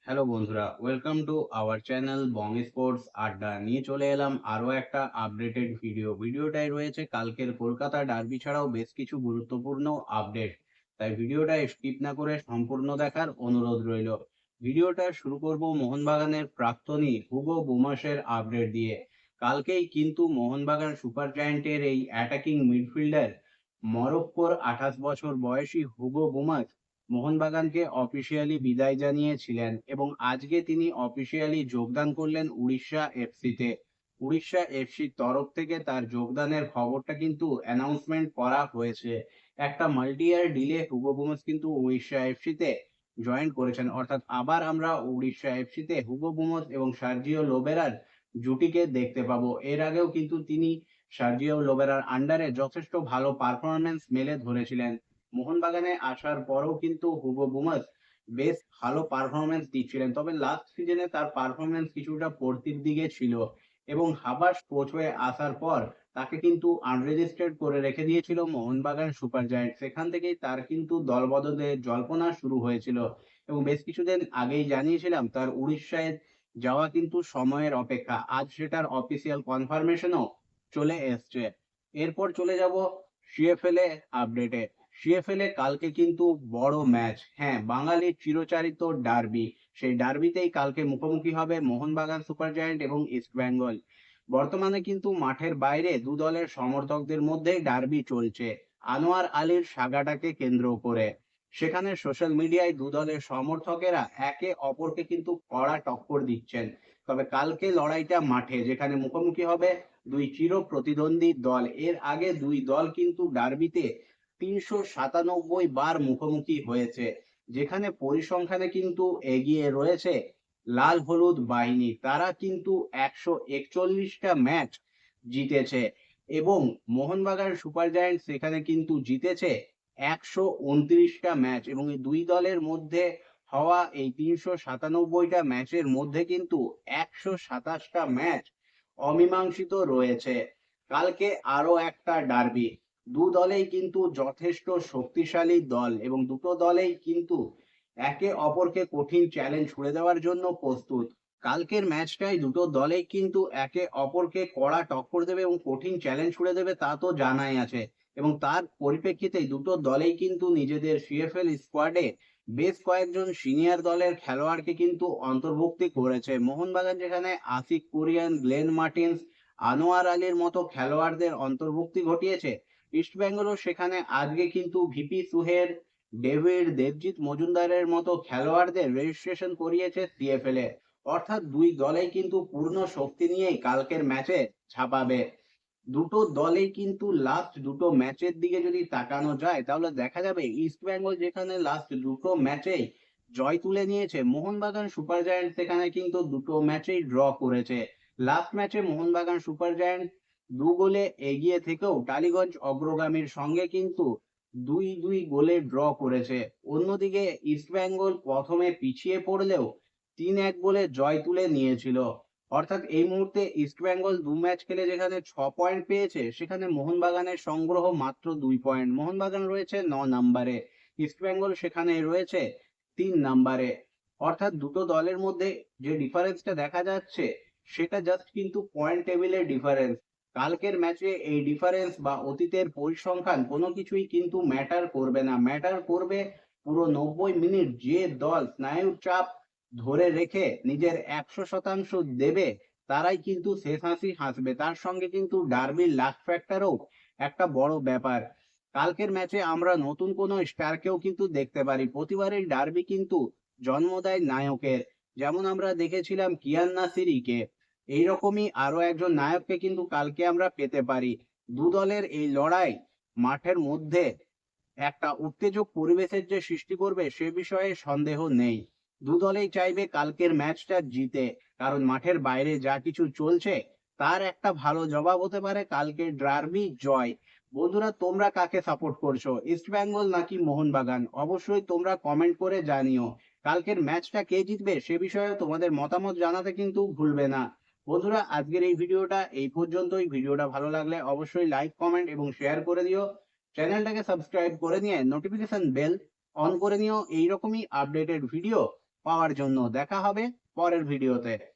Hello বন্ধুরা, welcome to our channel Bong sports আড্ডা। নিয়ে চলে এলাম আরো একটা আপডেটেড ভিডিওটাই রয়েছে কালকের কলকাতা ডার্বি ছাড়াও বেশ কিছু গুরুত্বপূর্ণ আপডেট। তাই ভিডিওটা স্কিপ না করে সম্পূর্ণ দেখার অনুরোধ রইল। ভিডিওটা শুরু করব মোহনবাগানের প্রাক্তনী হুগো বুমাসের আপডেট দিয়ে। কালকেই কিন্তু মোহনবাগান সুপার জায়ান্টের এই অ্যাটাকিং মিডফিল্ডার মরক্কোর 28 বছর বয়সী হুগো বুমাস মোহনবাগানকে অফিসিয়ালি বিদায় জানিয়েছিলেন এবং আজকে তিনি অফিসিয়ালি যোগদান করলেন উড়িষ্যা এফসিতে। উড়িষ্যা এফসির তরফ থেকে তার যোগদানের খবরটা কিন্তু অ্যানাউন্সমেন্ট করা হয়েছে। একটা মাল্টি ইয়ার ডিলে হুগো বোমাস কিন্তু উড়িষ্যা এফসিতে জয়েন করেছেন, অর্থাৎ আবার আমরা উড়িষ্যা এফসিতে হুগো বোমাস এবং সার্জিও লোবেরার জুটিকে দেখতে পাবো। এর আগেও কিন্তু তিনি সার্জিও লোবেরার আন্ডারে যথেষ্ট ভালো পারফরমেন্স মেলে ধরেছিলেন। মোহনবাগানে আসার পরেও কিন্তু হুগো বুমাস বেশ ভালো পারফরমেন্স দিচ্ছিলেন, তবে লাস্ট সিজনে তার পারফরমেন্স কিছুটা পড়তির দিকে ছিল এবং হাবাস কোচ হয়ে আসার পর তাকে কিন্তু আনরেজিস্টার্ড করে রেখে দিয়েছিল মোহনবাগান সুপার জায়ান্ট। সেখান থেকেই তার কিন্তু দলবদলের জল্পনা শুরু হয়েছিল এবং বেশ কিছুদিন আগেই জানিয়েছিলাম তার উড়িষ্যায় যাওয়া কিন্তু সময়ের অপেক্ষা। আজ সেটার অফিসিয়াল কনফার্মেশনও চলে এসছে। এরপর চলে যাব সিএফএল এ আপডেটে। সিএফএল এ কালকে কিন্তু বড় ম্যাচ, হ্যাঁ, বাঙালির চিরচারিত ডার্বি। সেই ডার্বিতেই কালকে মুখোমুখি হবে মোহনবাগান সুপার জায়ান্ট এবং ইস্ট বেঙ্গল। বর্তমানে কিন্তু মাঠের বাইরে দু দলের সমর্থকদের মধ্যেই ডার্বি চলছে আনোয়ার আলীর সাগাটাকে কেন্দ্র করে। সেখানে সোশ্যাল মিডিয়ায় দু দলের সমর্থকেরা একে অপরকে কিন্তু কড়া টক্কর দিচ্ছেন। তবে কালকে লড়াইটা মাঠে, যেখানে মুখোমুখি হবে দুই চির প্রতিদ্বন্দ্বী দল। এর আগে দুই দল কিন্তু ডার্বিতে 397 বার মুখোমুখি হয়েছে, যেখানে পরিসংখ্যানে কিন্তু এগিয়ে রয়েছে লাল হলুদ বাহিনী। তারা কিন্তু 141টা ম্যাচ জিতেছে এবং মোহনবাগান সুপার জায়ান্ট সেখানে কিন্তু জিতেছে 129টা ম্যাচ, এবং এই দুই দলের মধ্যে হওয়া এই 397টা ম্যাচের মধ্যে কিন্তু 127টা ম্যাচ অমীমাংসিত রয়েছে। কালকে আরো একটা ডার্বি, দু দলেই কিন্তু যথেষ্ট শক্তিশালী দল এবং দুটো দলেই কিন্তু একে অপরকে কঠিন চ্যালেঞ্জ ছুড়ে দেওয়ার জন্য প্রস্তুত। কালকের ম্যাচটাই দুটো দলেই কিন্তু একে অপরকে কড়া টক্কর দেবে এবং কঠিন চ্যালেঞ্জ ছুড়ে দেবে, তা তো জানাই আছে। এবং তার পরিপ্রেক্ষিতেই দুটো দলেই কিন্তু নিজেদের সিএফএল স্কোয়াডে বেশ কয়েকজন সিনিয়র দলের খেলোয়াড়কে কিন্তু অন্তর্ভুক্তি করেছে। মোহনবাগান যেখানে আসিক কুরিয়ান, গ্লেন মার্টিন্স, আনোয়ার আলীর মতো খেলোয়াড়দের অন্তর্ভুক্তি ঘটিয়েছে, ইস্টবেঙ্গলও সেখানে আজকে কিন্তু ভিপি সুহের, ডেভিড, দেবজিৎ মজুমদারের মতো খেলোয়াড়দের রেজিস্ট্রেশন করিয়েছে সিএফএল এ। অর্থাৎ দুই দলেই কিন্তু পূর্ণ শক্তি নিয়েই কালকের ম্যাচে ঝাঁপাবে। দুটো দলেই কিন্তু লাস্ট দুটো ম্যাচের দিকে যদি তাকানো যায় তাহলে দেখা যাবে ইস্টবেঙ্গল যেখানে লাস্ট দুটো ম্যাচেই জয় তুলে নিয়েছে, মোহনবাগান সুপার জায়ান্ট সেখানে কিন্তু দুটো ম্যাচেই ড্র করেছে। লাস্ট ম্যাচে মোহনবাগান সুপার জায়ান্ট 2 গোলে এগিয়ে থেকেও টালিগঞ্জ অগ্রগামীর সঙ্গে কিন্তু 2-2 গোলে ড্র করেছে। অন্যদিকে ইস্টবেঙ্গল প্রথমে পিছিয়ে পড়লেও 3-1 গোলে জয় তুলে নিয়েছিল। অর্থাৎ এই মুহূর্তে ইস্টবেঙ্গল 2 ম্যাচ খেলে যেখানে 6 পয়েন্ট পেয়েছে, সেখানে মোহনবাগানের সংগ্রহ মাত্র 2 পয়েন্ট। মোহনবাগান রয়েছে 9 নম্বরে, ইস্টবেঙ্গল সেখানে রয়েছে 3 নম্বরে। অর্থাৎ দুটো দলের মধ্যে যে ডিফারেন্সটা দেখা যাচ্ছে সেটা জাস্ট কিন্তু পয়েন্ট টেবিলের ডিফারেন্স। কালকের ম্যাচে এই ডিফারেন্স বা অতীতের পরিসংখ্যান কোনো কিছুই কিন্তু ম্যাটার করবে না। ম্যাটার করবে পুরো 90 মিনিট যে দল স্নায়ুর চাপ ধরে রেখে নিজের 100% দেবে, তারাই কিন্তু শেষ হাসি হাসবে। তার সঙ্গে কিন্তু ডার্বির লাক ফ্যাক্টরও একটা বড় ব্যাপার। কালকের ম্যাচে আমরা নতুন কোনো স্টারকেও কিন্তু দেখতে পারি। প্রতিবারের ডার্বি কিন্তু জন্ম দেয় নায়কের, যেমন আমরা দেখেছিলাম কিয়ান নাসিরিকে, এইরকমই আরো একজন নায়ককে কিন্তু কালকে আমরা পেতে পারি। দু দলের এই লড়াই মাঠের মধ্যে একটা উত্তেজক পরিবেশের যে সৃষ্টি করবে সে বিষয়ে সন্দেহ নেই। দু দলেই চাইবে কালকের ম্যাচটা জিতে, কারণ মাঠের বাইরে যা কিছু চলছে তার একটা ভালো জবাব হতে পারে কালকের ডার্বি জয়। বন্ধুরা, তোমরা কাকে সাপোর্ট করছো, ইস্ট বেঙ্গল নাকি মোহনবাগান? অবশ্যই তোমরা কমেন্ট করে জানিও। কালকের ম্যাচটা কে জিতবে সে বিষয়ে তোমাদের মতামত জানাতে কিন্তু ভুলবে না। বন্ধুরা, আজকের এই ভিডিওটা এই পর্যন্তই। ভিডিওটা ভালো লাগলে অবশ্যই লাইক, কমেন্ট এবং শেয়ার করে দিও। চ্যানেলটাকে সাবস্ক্রাইব করে নিয়ে নোটিফিকেশন বেল অন করে নিও এইরকমই আপডেটেড ভিডিও পাওয়ার জন্য। দেখা হবে পরের ভিডিওতে।